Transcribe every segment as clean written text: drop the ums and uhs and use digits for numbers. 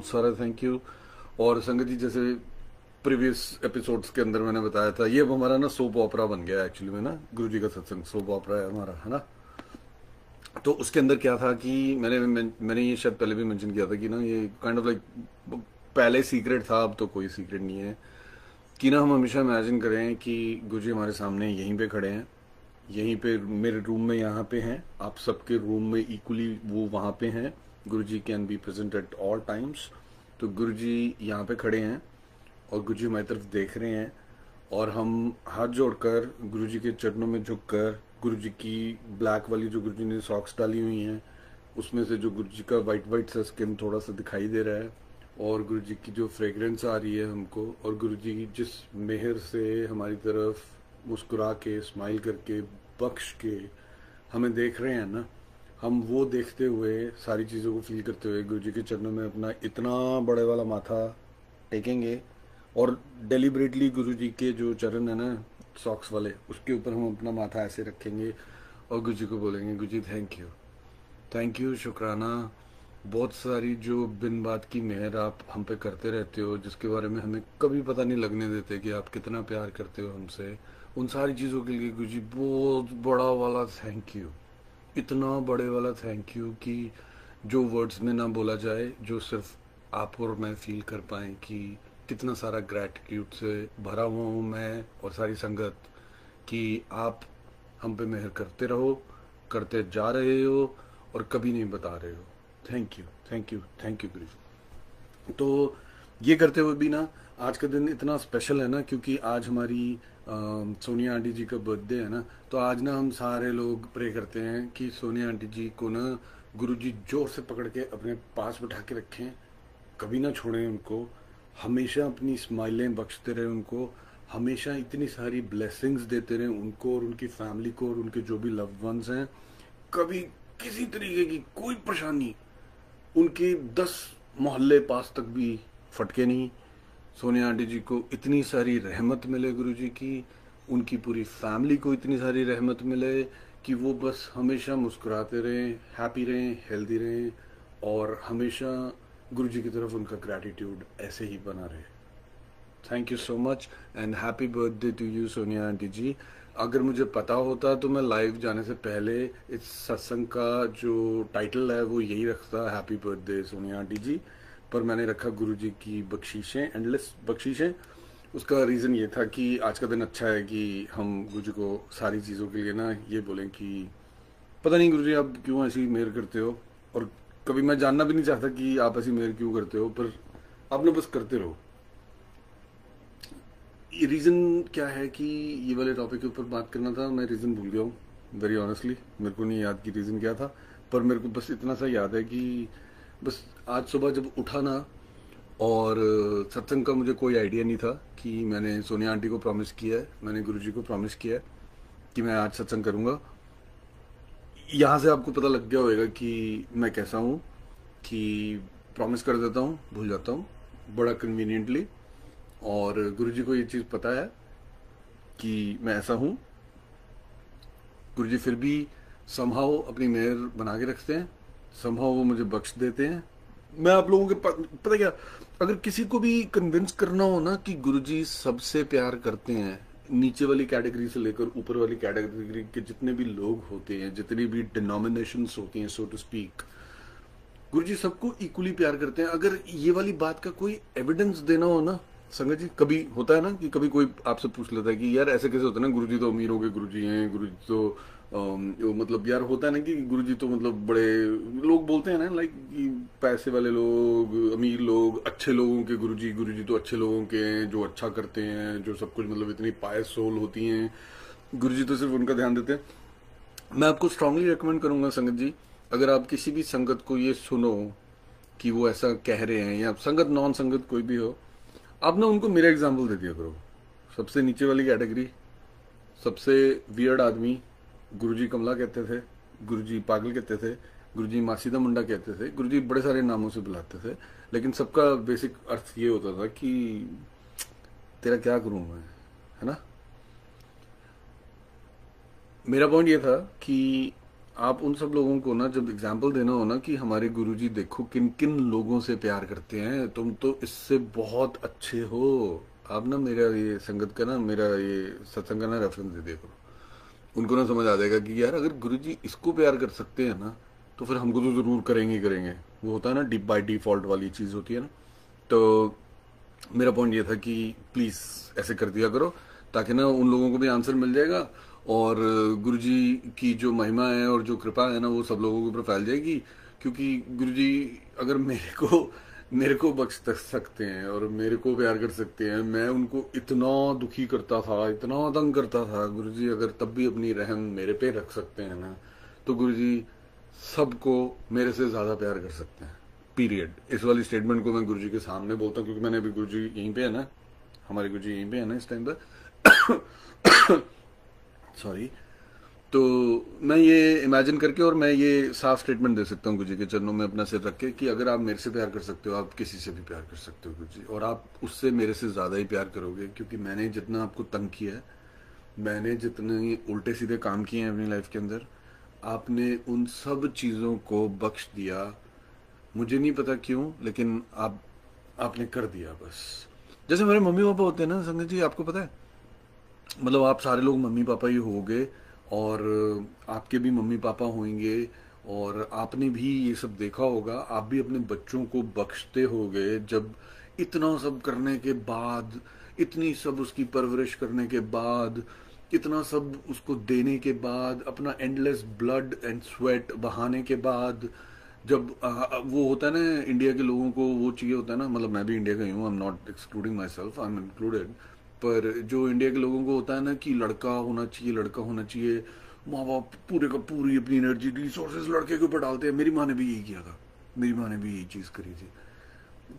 बहुत सारा thank you. और संगत जी, जैसे प्रीवियस एपिसोड्स के अंदर मैंने बताया था, ये अब हमारा ना सोप ओपरा बन गया एक्चुअली में ना। गुरु जी का सत्संग सोप ओपरा है हमारा, है ना। तो उसके अंदर क्या था कि मैंने ये शायद पहले भी मेंशन किया था कि ना ये काइंड ऑफ लाइक पहले सीक्रेट था, अब तो कोई सीक्रेट नहीं है। कि ना हम हमेशा इमेजिन करें कि गुरु जी हमारे सामने यहीं पे खड़े हैं, यहीं पे मेरे रूम में यहाँ पे हैं, आप सबके रूम में इक्वली वो वहाँ पे हैं। Guru ji can be present at all times. तो गुरु जी यहाँ पे खड़े हैं और गुरु जी हमारी तरफ देख रहे हैं, और हम हाथ जोड़कर गुरु जी के चरणों में झुककर गुरु जी की ब्लैक वाली जो गुरु जी ने सॉक्स डाली हुई हैं, उसमें से जो गुरु जी का वाइट वाइट सा स्किन थोड़ा सा दिखाई दे रहा है, और गुरु जी की जो फ्रेग्रेंस आ रही है हमको, और गुरु जी जिस मेहर से हमारी तरफ मुस्कुरा के स्माइल करके बख्श के हमें देख रहे हैं ना, हम वो देखते हुए सारी चीज़ों को फील करते हुए गुरु जी के चरणों में अपना इतना बड़े वाला माथा टेकेंगे, और डेलिबरेटली गुरु जी के जो चरण है ना सॉक्स वाले, उसके ऊपर हम अपना माथा ऐसे रखेंगे और गुरु जी को बोलेंगे, गुरु जी थैंक यू, शुक्राना। बहुत सारी जो बिन बात की मेहर आप हम पे करते रहते हो, जिसके बारे में हमें कभी पता नहीं लगने देते कि आप कितना प्यार करते हो हमसे, उन सारी चीज़ों के लिए गुरु जी बहुत बड़ा वाला थैंक यू। इतना बड़े वाला थैंक यू कि जो वर्ड्स में ना बोला जाए, जो सिर्फ आप और मैं फील कर पाए कि कितना सारा ग्रैटिट्यूड से भरा हुआ हूँ मैं और सारी संगत, कि आप हम पे मेहर करते रहो, करते जा रहे हो और कभी नहीं बता रहे हो। Thank you, thank you, thank you गुरु जी। तो ये करते हुए भी ना आज का दिन इतना स्पेशल है ना, क्योंकि आज हमारी सोनिया आंटी जी का बर्थडे है ना। तो आज ना हम सारे लोग प्रे करते हैं कि सोनिया आंटी जी को ना गुरु जी जोर से पकड़ के अपने पास बैठा के रखें, कभी ना छोड़ें उनको, हमेशा अपनी स्माइलें बख्शते रहे उनको, हमेशा इतनी सारी ब्लेसिंग्स देते रहे उनको और उनकी फैमिली को और उनके जो भी लव्ड वंस हैं। कभी किसी तरीके की कोई परेशानी उनके 10 मोहल्ले पास तक भी फटके नहीं। सोनिया आंटी जी को इतनी सारी रहमत मिले गुरु जी की, उनकी पूरी फैमिली को इतनी सारी रहमत मिले कि वो बस हमेशा मुस्कुराते रहें, हैप्पी रहें, हेल्दी रहें, और हमेशा गुरु जी की तरफ उनका ग्रैटिट्यूड ऐसे ही बना रहे। Thank you so much and happy birthday to you Sonia aunty ji. अगर मुझे पता होता तो मैं लाइव जाने से पहले इस सत्संग का जो टाइटल है वो यही रखता, हैप्पी बर्थडे सोनिया आंटी जी। पर मैंने रखा गुरु जी की बख्शीशें, एंडलेस बख्शीशें। उसका रीज़न ये था कि आज का दिन अच्छा है कि हम गुरु जी को सारी चीज़ों के लिए ना ये बोलें कि पता नहीं गुरु जी आप क्यों ऐसी मेहर करते हो, और कभी मैं जानना भी नहीं चाहता कि आप ऐसी मेहर क्यों करते हो, पर आप ना बस करते रहो। ये रीज़न क्या है कि ये वाले टॉपिक के ऊपर बात करना था, मैं रीज़न भूल गया हूँ वेरी ऑनेस्टली। मेरे को नहीं याद कि रीज़न क्या था, पर मेरे को बस इतना सा याद है कि बस आज सुबह जब उठा ना, और सत्संग का मुझे कोई आइडिया नहीं था कि मैंने सोनिया आंटी को प्रॉमिस किया है, मैंने गुरुजी को प्रॉमिस किया है कि मैं आज सत्संग करूँगा। यहाँ से आपको पता लग गया होगा कि मैं कैसा हूँ, कि प्रॉमिस कर देता हूँ, भूल जाता हूँ बड़ा कन्वीनियंटली। और गुरुजी को ये चीज़ पता है कि मैं ऐसा हूँ। गुरुजी फिर भी समहाउ अपनी मेहर बना के रखते हैं, समहाउ वो मुझे बख्श देते हैं। मैं आप लोगों के पता क्या, अगर किसी को भी कन्विंस करना हो ना कि गुरुजी सबसे प्यार करते हैं, नीचे वाली कैटेगरी से लेकर ऊपर वाली कैटेगरी के जितने भी लोग होते हैं, जितनी भी डिनोमिनेशंस होती हैं सो टू स्पीक, गुरुजी सबको इक्वली प्यार करते हैं। अगर ये वाली बात का कोई एविडेंस देना हो ना संगत जी, कभी होता है ना कि कभी कोई आपसे पूछ लेता है कि यार ऐसे कैसे होता है ना, गुरुजी तो अमीर हो गए गुरुजी हैं, गुरुजी तो मतलब यार होता है ना कि गुरुजी तो मतलब बड़े लोग बोलते हैं ना, लाइक पैसे वाले लोग, अमीर लोग, अच्छे लोगों के गुरुजी, गुरुजी तो अच्छे लोगों के हैं जो अच्छा करते हैं, जो सब कुछ मतलब इतनी पायस सोल होती हैं, गुरुजी तो सिर्फ उनका ध्यान देते हैं। मैं आपको स्ट्रांगली रिकमेंड करूंगा संगत जी, अगर आप किसी भी संगत को ये सुनो कि वो ऐसा कह रहे हैं, या संगत नॉन संगत कोई भी हो, आप ना उनको मेरा एग्जाम्पल दे दिया करो। सबसे नीचे वाली कैटेगरी, सबसे वियर्ड आदमी, गुरुजी कमला कहते थे, गुरुजी पागल कहते थे, गुरुजी मासीदा मुंडा कहते थे, गुरुजी बड़े सारे नामों से बुलाते थे, लेकिन सबका बेसिक अर्थ ये होता था कि तेरा क्या करूं मैं, है ना। मेरा पॉइंट ये था कि आप उन सब लोगों को ना जब एग्जाम्पल देना हो ना कि हमारे गुरुजी देखो किन किन लोगों से प्यार करते हैं, तुम तो इससे बहुत अच्छे हो, आप ना मेरा ये संगत का ना, मेरा ये सत्संग का ना रेफरेंस दे दिया करो। उनको ना समझ आ जाएगा कि यार अगर गुरुजी इसको प्यार कर सकते हैं ना, तो फिर हमको तो जरूर करेंगे ही करेंगे। वो होता है ना डीप बाय डिफॉल्ट वाली चीज होती है ना। तो मेरा पॉइंट ये था कि प्लीज ऐसे कर दिया करो, ताकि ना उन लोगों को भी आंसर मिल जाएगा, और गुरुजी की जो महिमा है और जो कृपा है ना वो सब लोगों के ऊपर फैल जाएगी। क्योंकि गुरुजी अगर मेरे को बख्श सकते हैं और मेरे को प्यार कर सकते हैं, मैं उनको इतना दुखी करता था, इतना तंग करता था, गुरुजी अगर तब भी अपनी रहम मेरे पे रख सकते हैं ना, तो गुरुजी सबको मेरे से ज्यादा प्यार कर सकते हैं। पीरियड। इस वाली स्टेटमेंट को मैं गुरुजी के सामने बोलता हूँ, क्योंकि मैंने अभी गुरुजी यहीं पे है ना, हमारे गुरुजी यहीं पे है ना इस टाइम पर। सॉरी। तो मैं ये इमेजिन करके और मैं ये साफ स्टेटमेंट दे सकता हूँ गुरुजी के चरणों में अपना सिर रख के कि अगर आप मेरे से प्यार कर सकते हो, आप किसी से भी प्यार कर सकते हो गुरुजी, और आप उससे मेरे से ज्यादा ही प्यार करोगे, क्योंकि मैंने जितना आपको तंग किया है, मैंने जितने उल्टे सीधे काम किए हैं अपनी लाइफ के अंदर, आपने उन सब चीजों को बख्श दिया। मुझे नहीं पता क्यों, लेकिन आपने कर दिया बस। जैसे मेरे मम्मी पापा होते हैं ना संगत जी, आपको पता है, मतलब आप सारे लोग मम्मी पापा ही होगे, और आपके भी मम्मी पापा होंगे, और आपने भी ये सब देखा होगा, आप भी अपने बच्चों को बख्शते होगे जब इतना सब करने के बाद, इतनी सब उसकी परवरिश करने के बाद, इतना सब उसको देने के बाद, अपना एंडलेस ब्लड एंड स्वेट बहाने के बाद, जब वो होता है ना इंडिया के लोगों को वो चाहिए होता है ना, मतलब मैं भी इंडिया का ही हूँ, आई am not excluding my self, I am included. पर जो इंडिया के लोगों को होता है ना कि लड़का होना चाहिए, लड़का होना चाहिए, माँ बाप पूरे का पूरी अपनी एनर्जी रिसोर्सेज लड़के के ऊपर डालते हैं। मेरी माँ ने भी यही किया था, मेरी माँ ने भी यही चीज करी थी,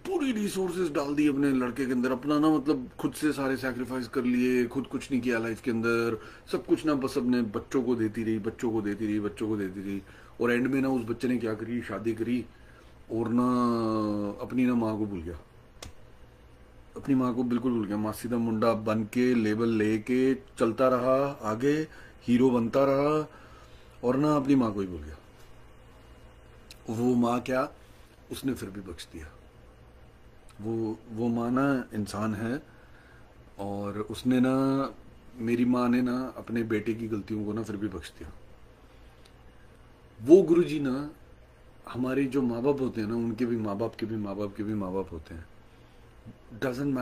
पूरी रिसोर्सेज डाल दी अपने लड़के के अंदर, अपना ना मतलब खुद से सारे सैक्रिफाइस कर लिए, खुद कुछ नहीं किया लाइफ के अंदर, सब कुछ ना बस अपने बच्चों को देती रही, बच्चों को देती रही, बच्चों को देती रही। और एंड में ना उस बच्चे ने क्या करी, शादी करी, और ना अपनी ना माँ को भूल गया, अपनी माँ को बिल्कुल भूल गया, मासी का मुंडा बन के लेबल लेके चलता रहा आगे, हीरो बनता रहा, और ना अपनी माँ को ही भूल गया। वो माँ क्या, उसने फिर भी बख्श दिया। वो माँ ना इंसान है, और उसने ना, मेरी माँ ने ना अपने बेटे की गलतियों को ना फिर भी बख्श दिया। वो गुरुजी ना, हमारे जो माँ बाप होते हैं ना, उनके भी माँ बाप के भी माँ बाप के भी माँ बाप होते हैं। डजेंट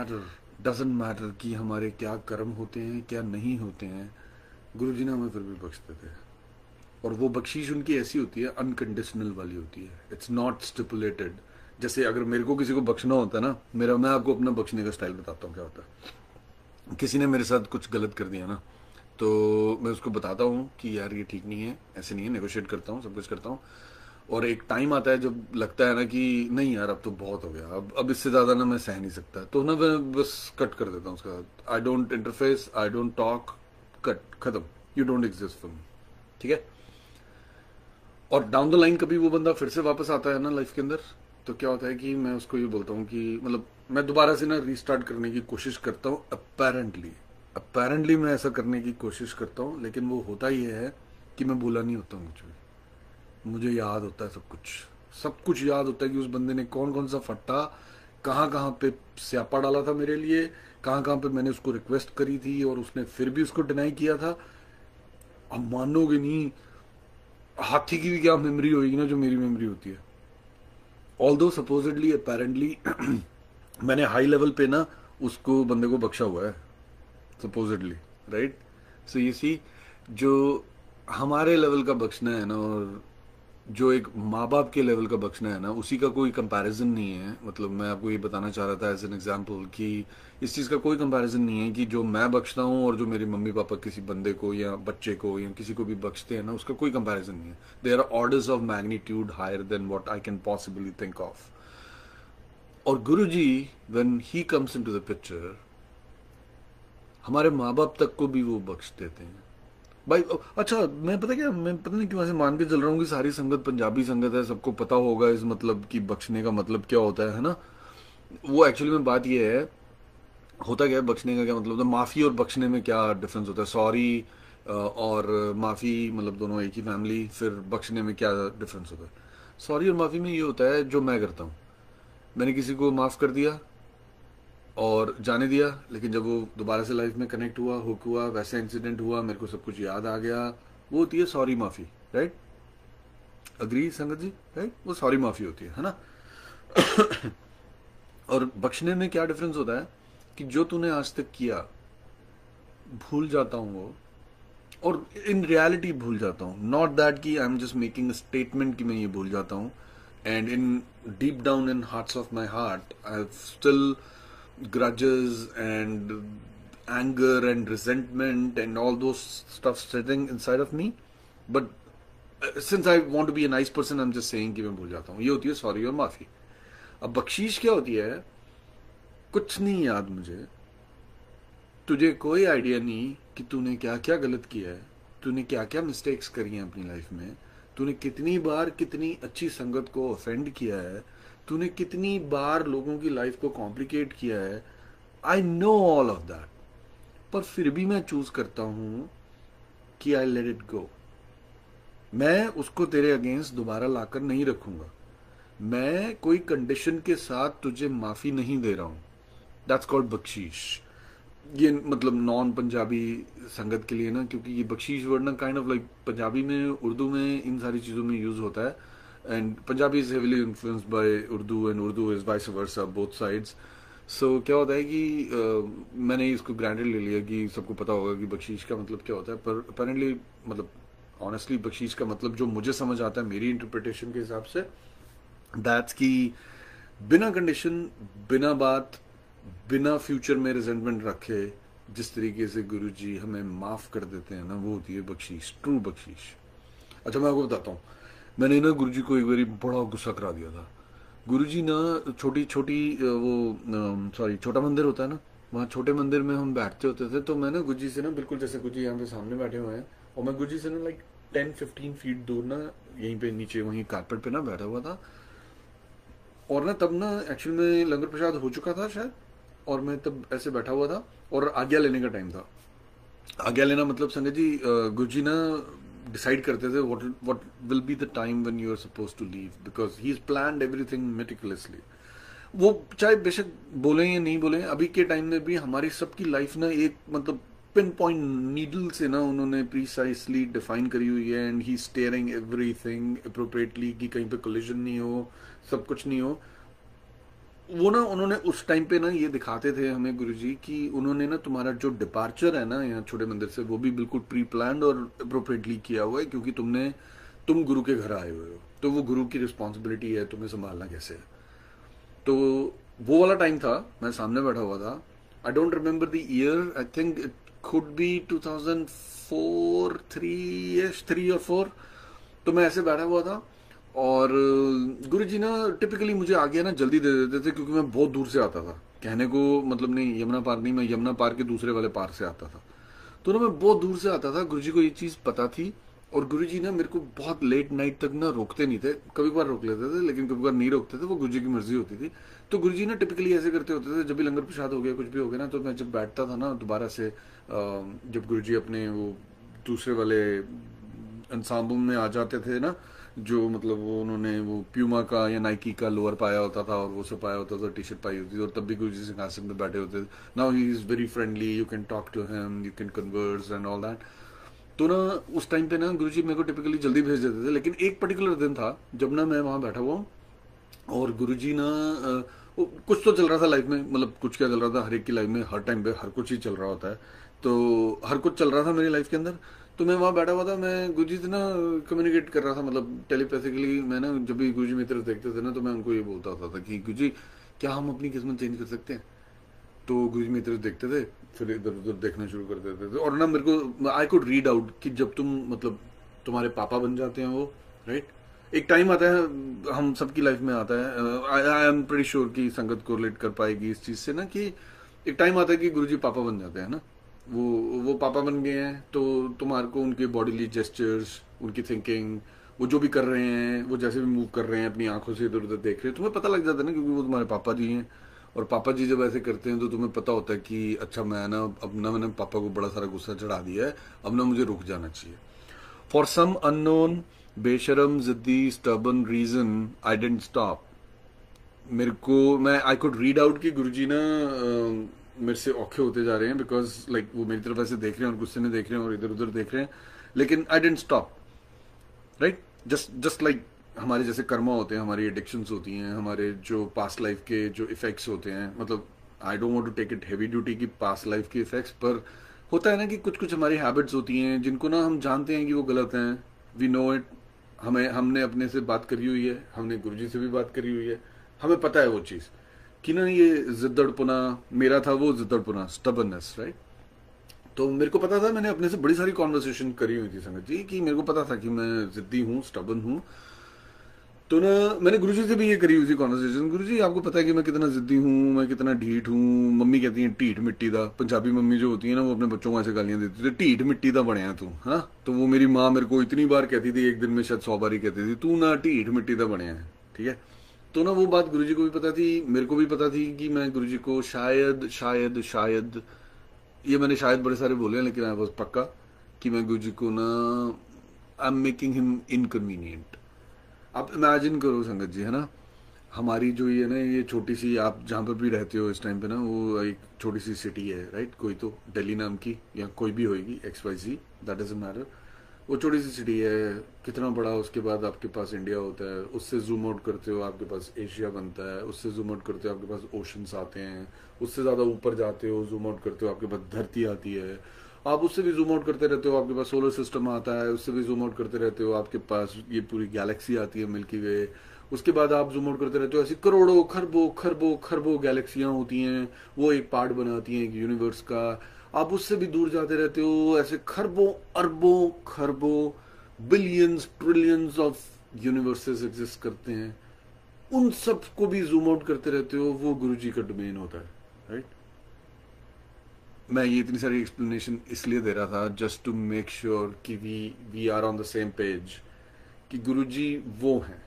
मैटर कि हमारे क्या कर्म होते हैं क्या नहीं होते हैं, गुरुजी ने हमें फिर भी बख्श देते हैं। और वो बख्शीश उनकी ऐसी होती है, अनकंडीशनल वाली होती है, इट्स नॉट स्टिपुलेटेड। जैसे अगर मेरे को किसी को बख्शना होता है ना, मैं आपको अपना बख्शने का स्टाइल बताता हूँ क्या होता है। किसी ने मेरे साथ कुछ गलत कर दिया ना, तो मैं उसको बताता हूँ कि यार ये ठीक नहीं है, ऐसे नहीं है, नेगोशिएट करता हूँ, सब कुछ करता हूँ। और एक टाइम आता है जब लगता है ना कि नहीं यार अब तो बहुत हो गया, अब इससे ज्यादा ना मैं सह नहीं सकता, तो ना मैं बस कट कर देता हूँ उसका। I don't interface, I don't talk, cut, खत्म, you don't exist for me, ठीक है। और डाउन द लाइन कभी वो बंदा फिर से वापस आता है ना लाइफ के अंदर, तो क्या होता है कि मैं उसको ये बोलता हूँ कि मतलब मैं दोबारा से ना रीस्टार्ट करने की कोशिश करता हूँ। अपेरेंटली मैं ऐसा करने की कोशिश करता हूँ, लेकिन वो होता ही है कि मैं बोला नहीं होता हूँ कुछ भी, मुझे याद होता है सब कुछ याद होता है कि उस बंदे ने कौन कौन सा फट्टा कहाँ कहाँ पे स्यापा डाला था मेरे लिए, कहाँ कहाँ पे मैंने उसको रिक्वेस्ट करी थी और उसने फिर भी उसको डिनाई किया था। अब मानोगे नहीं, हाथी की भी क्या मेमोरी होगी ना जो मेरी मेमोरी होती है। ऑल्दो सपोजिटली अपेरेंटली मैंने हाई लेवल पे ना उसको बंदे को बख्शा हुआ है, सपोजिटली, राइट। सो ये सी, जो हमारे लेवल का बख्शना है ना, और जो एक माँ बाप के लेवल का बख्शना है ना, उसी का कोई कंपैरिजन नहीं है। मतलब मैं आपको ये बताना चाह रहा था एज एन एग्जांपल कि इस चीज़ का कोई कंपैरिजन नहीं है कि जो मैं बख्शता हूँ और जो मेरे मम्मी पापा किसी बंदे को या बच्चे को या किसी को भी बख्शते हैं ना, उसका कोई कंपैरिजन नहीं है। There are orders of magnitude higher than what I can possibly think of. और Guruji when he comes into the picture, हमारे माँ बाप तक को भी वो बख्श देते हैं भाई। अच्छा, मैं पता क्या, मैं पता नहीं क्यों ऐसे मान के चल रहा हूँ कि सारी संगत पंजाबी संगत है, सबको पता होगा इस मतलब कि बख्शने का मतलब क्या होता है ना। वो एक्चुअली में बात ये है, होता क्या है, बख्शने का क्या मतलब होता है, माफी और बख्शने में क्या डिफरेंस होता है। सॉरी और माफ़ी मतलब दोनों एक ही फैमिली, फिर बख्शने में क्या डिफरेंस होता है? सॉरी और माफ़ी में ये होता है जो मैं करता हूँ, मैंने किसी को माफ़ कर दिया और जाने दिया, लेकिन जब वो दोबारा से लाइफ में कनेक्ट हुआ, हुक हुआ, वैसा इंसिडेंट हुआ, मेरे को सब कुछ याद आ गया, वो होती है सॉरी माफ़ी, राइट? अग्री संगत जी, राइट? वो सॉरी माफ़ी होती है ना? और बख्शने में क्या डिफरेंस होता है कि जो तूने आज तक किया भूल जाता हूँ वो, और इन रियलिटी भूल जाता हूँ, नॉट दैट कि I am just making a statement कि मैं ये भूल जाता हूँ, and in deep down in hearts of my heart I have still grudges and anger and resentment and all those stuff sitting inside of me, but since I want to be a nice person I'm just saying कि मैं भूल जाता हूँ। ये होती है sorry और माफी। अब बख्शीश क्या होती है? कुछ नहीं याद मुझे, तुझे कोई आइडिया नहीं कि तूने क्या क्या गलत किया है, तूने क्या क्या मिस्टेक्स करी हैं अपनी लाइफ में, तूने कितनी बार कितनी अच्छी संगत को ऑफेंड किया है, तूने कितनी बार लोगों की लाइफ को कॉम्प्लिकेट किया है। I know all of that, पर फिर भी मैं चूज करता हूं कि आई लेट इट गो। मैं उसको तेरे अगेंस्ट दोबारा लाकर नहीं रखूंगा, मैं कोई कंडीशन के साथ तुझे माफी नहीं दे रहा हूं। दैट्स कॉल्ड बख्शीश। ये मतलब नॉन पंजाबी संगत के लिए ना, क्योंकि ये बख्शीश वर्ड ना काइंड ऑफ लाइक पंजाबी में, उर्दू में, इन सारी चीज़ों में यूज होता है, and Punjabi is heavily influenced by Urdu and Urdu is vice versa, both sides. So क्या होता है कि मैंने इसको ग्रांटेड ले लिया कि सबको पता होगा कि बख्शीश का मतलब क्या होता है, पर अपेरेंटली मतलब ऑनेस्टली बख्शीश का मतलब जो मुझे समझ आता है मेरी इंटरप्रिटेशन के हिसाब से, दैट्स कि बिना कंडीशन, बिना बात, बिना फ्यूचर में रिजेंटमेंट रखे जिस तरीके से गुरुजी हमें माफ कर देते हैं ना, वो होती है बख्शीश, ट्रू बख्शीश। अच्छा मैं आपको बताता हूँ, मैंने ना गुरुजी को एक बारी बड़ा गुस्सा करा दिया था। गुरुजी ना छोटी छोटी वो सॉरी छोटा मंदिर होता है ना, वहाँ छोटे मंदिर में हम बैठते होते थे, तो मैं ना गुरुजी से ना बिल्कुल जैसे गुरुजी यहाँ पे सामने बैठे हुए हैं, और मैं गुरुजी से ना लाइक 10-15 फीट दूर ना यहीं पे नीचे वहीं कारपेट पे ना बैठा हुआ था। और ना तब ना एक्चुअल में लंगर प्रसाद हो चुका था शायद, और मैं तब ऐसे बैठा हुआ था और आज्ञा लेने का टाइम था। आज्ञा लेना मतलब संगत जी गुरुजी ना डिसाइड करते थे what will be the time when you are suppose to leave, because he is planned everything meticulously. वो चाहे बेशक बोले या नहीं बोले, अभी के टाइम में भी हमारी सबकी लाइफ ना एक मतलब पिन पॉइंट नीडल से ना उन्होंने प्रीसाइसली डिफाइन करी हुई है, and he steering everything appropriately कि कहीं पे कोलिजन नहीं हो, सब कुछ नहीं हो। वो ना उन्होंने उस टाइम पे ना ये दिखाते थे हमें गुरुजी कि उन्होंने ना तुम्हारा जो डिपार्चर है ना यहाँ छोटे मंदिर से, वो भी बिल्कुल प्री प्लान्ड और अप्रोप्रिएटली किया हुआ है, क्योंकि तुम गुरु के घर आए हुए हो, तो वो गुरु की रिस्पॉन्सिबिलिटी है तुम्हें संभालना कैसे है। तो वो वाला टाइम था, मैं सामने बैठा हुआ था। I don't remember the year, I think it could be 2004, 3 और 4। तो मैं ऐसे बैठा हुआ था, और गुरुजी ना टिपिकली मुझे आगे ना जल्दी दे देते थे, क्योंकि मैं बहुत दूर से आता था, कहने को मतलब नहीं यमुना पार नहीं, मैं यमुना पार के दूसरे वाले पार से आता था। तो ना मैं बहुत दूर से आता था, गुरुजी को ये चीज़ पता थी, और गुरुजी ना मेरे को बहुत लेट नाइट तक ना रोकते नहीं थे, कभी बार रोक लेते थे लेकिन कभी बार नहीं रोकते थे, वो गुरुजी की मर्जी होती थी। तो गुरुजी ना टिपिकली ऐसे करते होते थे, जब भी लंगर प्रसाद हो गया कुछ भी हो गया ना, तो मैं जब बैठता था ना दोबारा से, जब गुरुजी अपने वो दूसरे वाले अंसाम्बल में आ जाते थे ना, जो मतलब वो उन्होंने वो प्यूमा का या नाइकी का लोअर पाया होता था और वो सब पाया होता था, टी शर्ट पाई होती थी, और तब भी गुरुजी सिंहासन में बैठे होते थे। Now he is very friendly, you can talk to him, you can converse and all that. तो ना उस टाइम पे ना गुरुजी मेरे को टिपिकली जल्दी भेज देते थे, लेकिन एक पर्टिकुलर दिन था जब ना मैं वहां बैठा हुआ, और गुरुजी ना कुछ तो चल रहा था लाइफ में, मतलब कुछ क्या चल रहा था, हर एक की लाइफ में हर टाइम पे हर कुछ ही चल रहा होता है, तो हर कुछ चल रहा था मेरी लाइफ के अंदर। तो मैं वहाँ बैठा हुआ था, मैं गुरुजी से ना कम्युनिकेट कर रहा था, मतलब टेलीपैथिकली। मैं ना जब भी गुरुजी मेरी तरफ देखते थे ना, तो मैं उनको ये बोलता होता था कि गुरुजी क्या हम अपनी किस्मत चेंज कर सकते हैं? तो गुरुजी मेरी तरफ देखते थे, फिर इधर उधर देखना शुरू कर देते थे, और ना मेरे को आई कुड रीड आउट कि जब तुम मतलब तुम्हारे पापा बन जाते हैं वो, राइट? एक टाइम आता है, हम सबकी लाइफ में आता है, आई एम प्रीटी श्योर कि संगत को रिलेट कर पाएगी इस चीज से ना, कि एक टाइम आता है कि गुरुजी पापा बन जाते हैं ना, वो वो पापा बन गए हैं, तो तुम्हारे को उनके बॉडीली जेस्चर्स, उनकी थिंकिंग, वो जो भी कर रहे हैं, वो जैसे भी मूव कर रहे हैं अपनी आंखों से इधर उधर देख रहे हैं, तुम्हें पता लग जाता है ना, क्योंकि वो तुम्हारे पापा जी हैं। और पापा जी जब ऐसे करते हैं तो तुम्हें पता होता है कि अच्छा मैं ना अब ना मैंने पापा को बड़ा सारा गुस्सा चढ़ा दिया है, अब ना मुझे रुक जाना चाहिए। फॉर सम अननोन बेशरम जिद्दी stubborn reason I dent stop. मेरे को मैं आई कुड रीड आउट कि गुरुजी ना मेरे से औखे होते जा रहे हैं, बिकॉज लाइक वो मेरी तरफ ऐसे देख रहे हैं और गुस्से में देख रहे हैं और इधर उधर देख रहे हैं, लेकिन I dent stop. Right, just like हमारे जैसे कर्मा होते हैं, हमारी एडिक्शंस होती हैं, हमारे जो पास्ट लाइफ के जो इफेक्ट्स होते हैं, मतलब I don't want to take it heavy duty की पास्ट लाइफ के इफेक्ट्स, पर होता है ना कि कुछ कुछ हमारी हैबिट्स होती हैं जिनको ना हम जानते हैं कि वो गलत हैं, वी नो इट, हमें हमने अपने से बात करी हुई है, हमने गुरुजी से भी बात करी हुई है, हमें पता है वो चीज़ कि ना ये जिद्दड़पुना मेरा था, वो जिद्दड़पुना स्टबननेस, राइट। तो मेरे को पता था, मैंने अपने से बड़ी सारी कॉन्वर्सेशन करी हुई थी संगत जी, कि मेरे को पता था कि मैं जिद्दी हूँ, स्टबन हूँ। तो ना मैंने गुरुजी से भी ये करी हुई थी कॉन्वर्सेशन, गुरुजी आपको पता है कि मैं कितना जिद्दी हूँ, मैं कितना ढीठ हूँ। मम्मी कहती है ढीठ मिट्टी दा, पंजाबी मम्मी जो होती है ना वो अपने बच्चों को ऐसे गालियां देती थी, ढीठ मिट्टी दा बने तू, हाँ। तो वो मेरी माँ मेरे को इतनी बार कहती थी, एक दिन में शायद 100 बार ही कहती थी, तू ना ढीठ मिट्टी दा बने है, ठीक है। तो ना वो बात गुरुजी को भी पता थी, मेरे को भी पता थी कि मैं गुरुजी को शायद शायद शायद, ये मैंने शायद बड़े सारे बोले हैं, लेकिन आई वाज पक्का कि मैं गुरुजी को ना I am making him inconvenient. आप इमेजिन करो संगत जी, है ना, हमारी जो ये ना ये छोटी सी, आप जहाँ पर भी रहते हो इस टाइम पे ना, वो एक छोटी सी सिटी है, राइट, कोई तो दिल्ली नाम की या कोई भी होगी, XYZ, दैट डजंट मैटर। वो छोटी सी सिटी है, कितना बड़ा, उसके बाद आपके पास इंडिया होता है, उससे जूम आउट करते हो आपके पास एशिया बनता है, उससे जूम आउट करते हो आपके पास ओशंस आते हैं, उससे ज़्यादा ऊपर जाते हो जूम आउट करते हो आपके पास धरती आती है, आप उससे भी जूम आउट करते रहते हो आपके पास सोलर सिस्टम आता है, उससे भी जूम आउट करते रहते हो आपके पास ये पूरी गैलेक्सी आती है मिल्की वे, उसके बाद आप जूम आउट करते रहते हो, ऐसी करोड़ों खरबों खरबों खरबों गैलेक्सियां होती हैं, वो एक पार्ट बनाती हैं एक यूनिवर्स का। आप उससे भी दूर जाते रहते हो, ऐसे खरबों अरबों खरबों billions trillions of universes exist करते हैं, उन सब को भी जूम आउट करते रहते हो, वो गुरुजी का डोमेन होता है, राइट। मैं ये इतनी सारी एक्सप्लेनेशन इसलिए दे रहा था जस्ट टू मेक श्योर कि we are on the same page, कि गुरुजी वो हैं,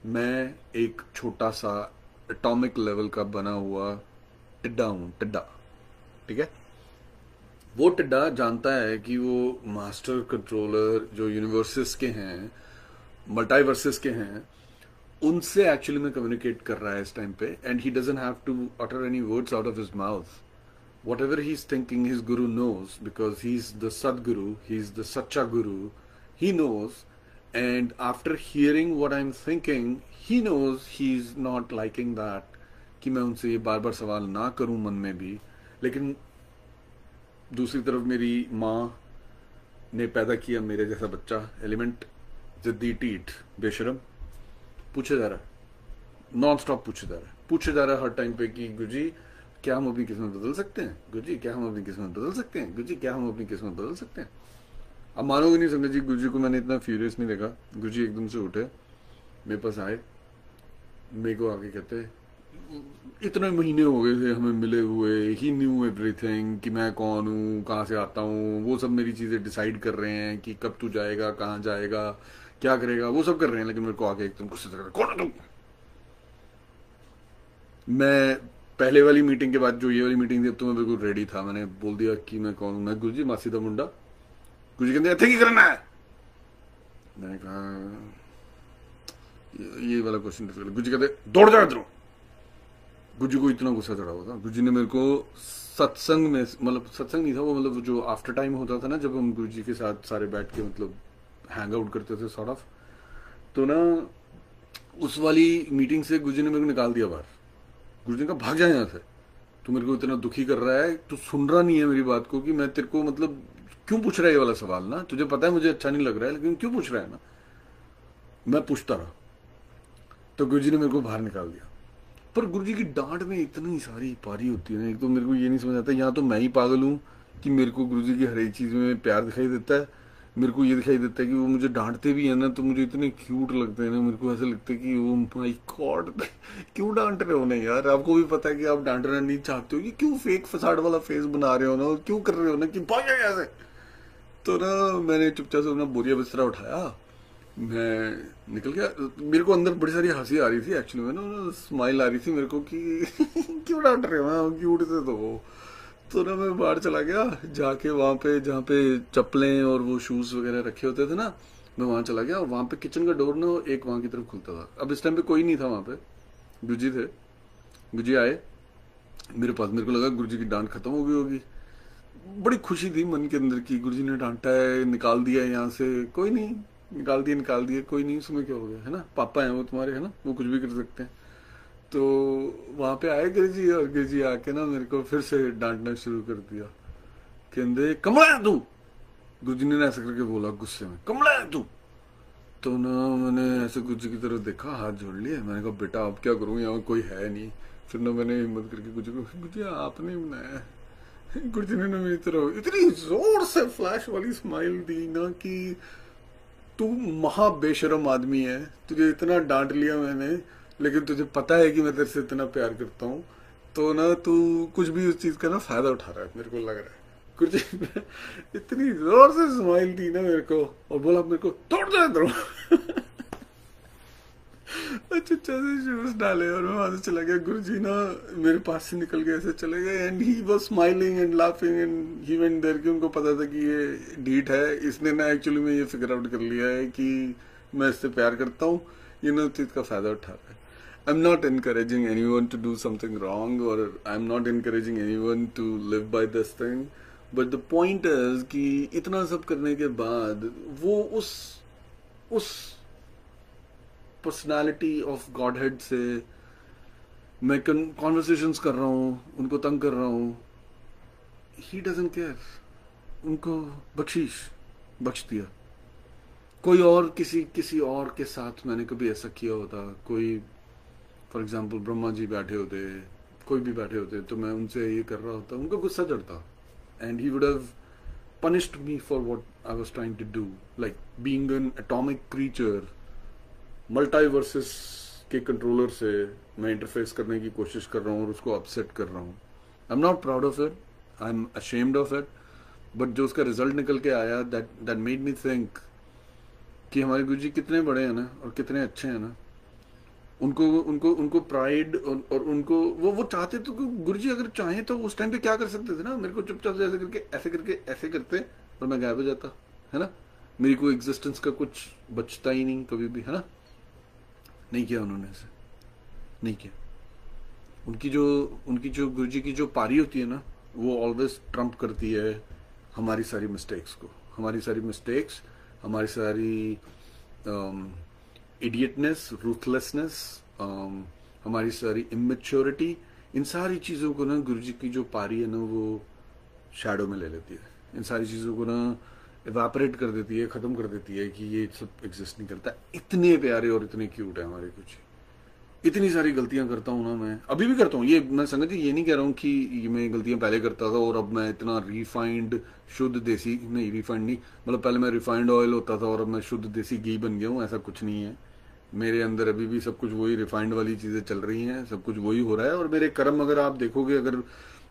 मैं एक छोटा सा एटॉमिक लेवल का बना हुआ टिड्डा हूं, टिड्डा, ठीक है। वो टिड्डा जानता है कि वो मास्टर कंट्रोलर जो यूनिवर्सेस के हैं, मल्टीवर्सेस के हैं, उनसे एक्चुअली में कम्युनिकेट कर रहा है इस टाइम पे, and he doesn't have to utter any words out of his mouth. Whatever he's thinking, his guru knows, because he's the Sadguru, he's the Sacha Guru, he knows, and after hearing what I'm thinking, he knows he's not liking that, कि मैं उनसे ये बार बार सवाल ना करूं मन में भी, लेकिन दूसरी तरफ मेरी माँ ने पैदा किया मेरे जैसा बच्चा, एलिमेंट जिद्दी टीठ बेशरम, पूछे जा रहा है, नॉन स्टॉप पूछे जा रहा है हर टाइम पे कि गुरुजी क्या हम अपनी किस्मत बदल सकते हैं, गुरुजी क्या हम अपनी किस्मत बदल सकते हैं, गुरुजी क्या हम अपनी किस्मत बदल सकते हैं। अब मानोगे नहीं संगत जी, गुरुजी को मैंने इतना फ्यूरियस नहीं देखा। गुरुजी एकदम से उठे, मेरे पास आए, मेरे को आके कहते इतने महीने हो गए थे हमें मिले हुए, ही न्यू एवरीथिंग, कि मैं कौन हूँ, कहाँ से आता हूँ, वो सब मेरी चीजें डिसाइड कर रहे हैं कि कब तू जाएगा, कहाँ जाएगा, क्या करेगा, वो सब कर रहे हैं, लेकिन मेरे को आके एकदम गुस्से से कौन है तुम। मैं पहले वाली मीटिंग के बाद जो ये वाली मीटिंग थी, अब तो मैं बिल्कुल रेडी था, मैंने बोल दिया कि मैं कौन हूं, मैं गुरुजी मासी दा मुंडा। गुरुजी कहते इत्थे की करना है, मैंने कहा ये वाला क्वेश्चन। गुरुजी कहते दौड़ जा इधरों। गुरुजी को इतना गुस्सा चढ़ा हुआ था, गुरुजी ने मेरे को सत्संग में, मतलब सत्संग नहीं था वो, मतलब जो आफ्टर टाइम होता था ना, जब हम गुरुजी के साथ सारे बैठ के मतलब हैंग आउट करते थे सॉर्ट ऑफ, तो ना उस वाली मीटिंग से गुरुजी ने मेरे को निकाल दिया बाहर। गुरुजी का भाग जाए यहाँ से, तू मेरे को इतना दुखी कर रहा है, तू सुन रहा नहीं है मेरी बात को, कि मैं तेरे को मतलब क्यों पूछ रहा है ये वाला सवाल, ना तुझे पता है मुझे अच्छा नहीं लग रहा है, लेकिन क्यों पूछ रहा है ना। मैं पूछता रहा, तो गुरुजी ने मेरे को बाहर निकाल दिया। पर गुरुजी की डांट में इतनी सारी पारी होती है ना, एक तो मेरे को ये नहीं समझ आता, यहाँ तो मैं ही पागल हूँ कि मेरे को गुरुजी की हर एक चीज में प्यार दिखाई देता है, मेरे को ये दिखाई देता है कि वो मुझे डांटते भी है ना तो मुझे इतने क्यूट लगते हैं ना, मेरे को ऐसा लगता है कि ओ माय गॉड क्यों डांट रहे हो ना यार, आपको भी पता है कि आप डांटना नहीं चाहते हो, कि क्यों फेक फसाड वाला फेस बना रहे हो ना, क्यों कर रहे हो ना कि भाग ऐसे। तो ना मैंने चुपचाप से अपना बोरिया बिस्तरा उठाया मैं निकल गया। मेरे को अंदर बड़ी सारी हंसी आ रही थी एक्चुअली में ना, स्माइल आ रही थी मेरे को कि क्यों डांट रहे हो, क्यों उठते तो ना मैं बाहर चला गया, जाके वहां पे जहाँ पे चप्पलें और वो शूज वगैरह रखे होते थे ना, मैं वहां चला गया और वहां पे किचन का डोर ना एक वहां की तरफ खुलता था। अब इस टाइम पे कोई नहीं था वहां पे, गुरुजी थे। गुरुजी आए मेरे पास, मेरे को लगा गुरुजी की डांट खत्म हो गई होगी। बड़ी खुशी थी मन के अंदर की गुरुजी ने डांटा है, निकाल दिया है यहाँ से, कोई नहीं, निकाल दिया, कोई नहीं, उसमें क्या हो गया, है ना, पापा है वो तुम्हारे, है ना, वो कुछ भी कर सकते हैं। तो वहां पे आए गुरुजी, और गुरुजी आके ना मेरे को फिर से डांटना शुरू कर दिया। कहते कमला है तू, गुरुजी ने ऐसा करके बोला गुस्से में, कमला है तू। तो ना मैंने ऐसे गुरुजी की तरफ देखा, हाथ जोड़ लिए, मैंने कहा बेटा अब क्या करूं, यहाँ कोई है नहीं। फिर ना मैंने हिम्मत करके गुरुजी को, गुरुजी आपने बनाया। गुरुजी ने ना मेरी तरफ इतनी जोर से फ्लैश वाली स्माइल दी ना कि तू महा बेशरम आदमी है, तुझे इतना डांट लिया मैंने, लेकिन तुझे पता है कि मैं तेरे से इतना प्यार करता हूँ, तो ना तू कुछ भी उस चीज का ना फायदा उठा रहा है, मेरे को लग रहा है। कुछ इतनी जोर से स्माइल दी ना मेरे को, और बोला मेरे को तोड़ दो इधर। अच्छा से शूज डाले और मैं वहां से चला गया। गुरुजी ना मेरे पास से निकल के ऐसे चले गए, and he was smiling and laughing and he went there, कि उनको पता था कि ये ढीठ है, इसने ना एक्चुअली में ये फिगर आउट कर लिया है कि मैं इससे प्यार करता हूँ, ये ना चीज का फायदा उठा रहा है। I am not encouraging anyone to do something wrong, और I am not encouraging anyone to live by this thing, but the point is कि इतना सब करने के बाद वो उस पर्सनालिटी ऑफ गॉड हेड से मैं कॉन्वर्सेशंस कर रहा हूँ, उनको तंग कर रहा हूँ, ही डजंट केयर, उनको बख्श दिया। कोई और किसी और के साथ मैंने कभी ऐसा किया होता, कोई फॉर एग्जाम्पल ब्रह्मा जी बैठे होते, कोई भी बैठे होते, तो मैं उनसे ये कर रहा होता, उनको गुस्सा चढ़ता, and he would have punished me for what I was trying to do, like being an atomic creature, मल्टाइवर्सेस के कंट्रोलर से मैं इंटरफेस करने की कोशिश कर रहा हूँ और उसको अपसेट कर रहा हूँ। आई am not proud of it, I am ashamed of it, but जो उसका रिजल्ट निकल के आया, दैट मेड मी थिंक कि हमारे गुरुजी कितने बड़े हैं ना, और कितने अच्छे हैं ना। उनको उनको उनको प्राइड और उनको वो चाहते तो, गुरुजी अगर चाहे तो उस टाइम पे क्या कर सकते थे ना, मेरे को चुपचाप से ऐसे करते और मैं गायब हो जाता, है ना, मेरी कोई एग्जिस्टेंस का कुछ बचता ही नहीं कभी भी, है ना। नहीं किया उन्होंने, ऐसे नहीं किया। उनकी जो गुरुजी की जो पारी होती है ना, वो ऑलवेज ट्रम्प करती है हमारी सारी मिस्टेक्स को, हमारी सारी इडियटनेस, रूथलेसनेस, हमारी सारी इमेच्योरिटी, इन सारी चीजों को ना गुरुजी की जो पारी है ना वो शैडो में ले लेती है, इन सारी चीजों को ना इवेपोरेट कर देती है, खत्म कर देती है कि ये सब एग्जिस्ट नहीं करता। इतने प्यारे और इतने क्यूट है हमारे कुछ, इतनी सारी गलतियां करता हूँ ना मैं, अभी भी करता हूँ। ये मैं संगत जी ये नहीं कह रहा हूँ कि मैं गलतियां पहले करता था और अब मैं इतना रिफाइंड शुद्ध देसी, नहीं रिफाइंड नहीं, मतलब पहले मैं रिफाइंड ऑयल होता था और अब मैं शुद्ध देसी घी बन गया हूँ, ऐसा कुछ नहीं है। मेरे अंदर अभी भी सब कुछ वही रिफाइंड वाली चीजें चल रही हैं, सब कुछ वही हो रहा है। और मेरे कर्म अगर आप देखोगे, अगर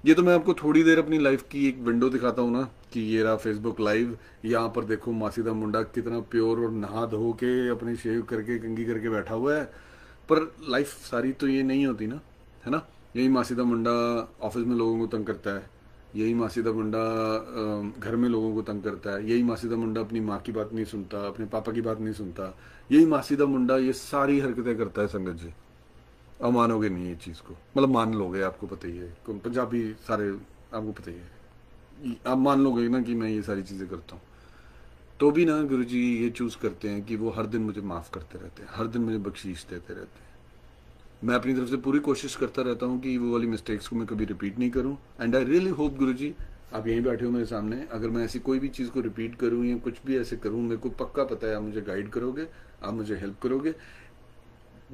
ये तो मैं आपको थोड़ी देर अपनी लाइफ की एक विंडो दिखाता हूँ ना, कि ये रहा फेसबुक लाइव, यहाँ पर देखो मासीदा मुंडा कितना प्योर और नहा धो के अपनी शेव करके कंगी करके बैठा हुआ है, पर लाइफ सारी तो ये नहीं होती ना, है ना। यही मासीदा मुंडा ऑफिस में लोगों को तंग करता है, यही मासीदा मुंडा घर में लोगों को तंग करता है, यही मासीदा मुंडा अपनी माँ की बात नहीं सुनता, अपने पापा की बात नहीं सुनता, यही मासीदा मुंडा ये सारी हरकतें करता है संगत जी। अब मानोगे नहीं ये चीज को, मतलब मान लोगे, आपको पता ही है, पंजाबी सारे आपको पता ही है, आप मान लोगे ना कि मैं ये सारी चीजें करता हूँ। तो भी ना गुरुजी ये चूज करते हैं कि वो हर दिन मुझे माफ करते रहते हैं, हर दिन मुझे बख्शीश देते रहते हैं। मैं अपनी तरफ से पूरी कोशिश करता रहता हूँ कि वो वाली मिस्टेक्स को मैं कभी रिपीट नहीं करूँ। एंड आई रियली होप गुरुजी, आप यहीं बैठे हो मेरे सामने, अगर मैं ऐसी कोई भी चीज को रिपीट करूँ या कुछ भी ऐसे करूँ, मेरे को पक्का पता है आप मुझे गाइड करोगे, आप मुझे हेल्प करोगे।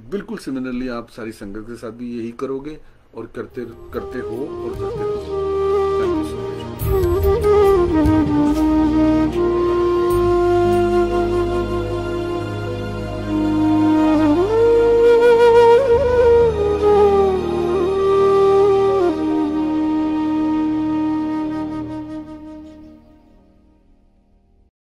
बिल्कुल सिमिलरली आप सारी संगत के साथ भी यही करोगे और करते हो और करते रहो।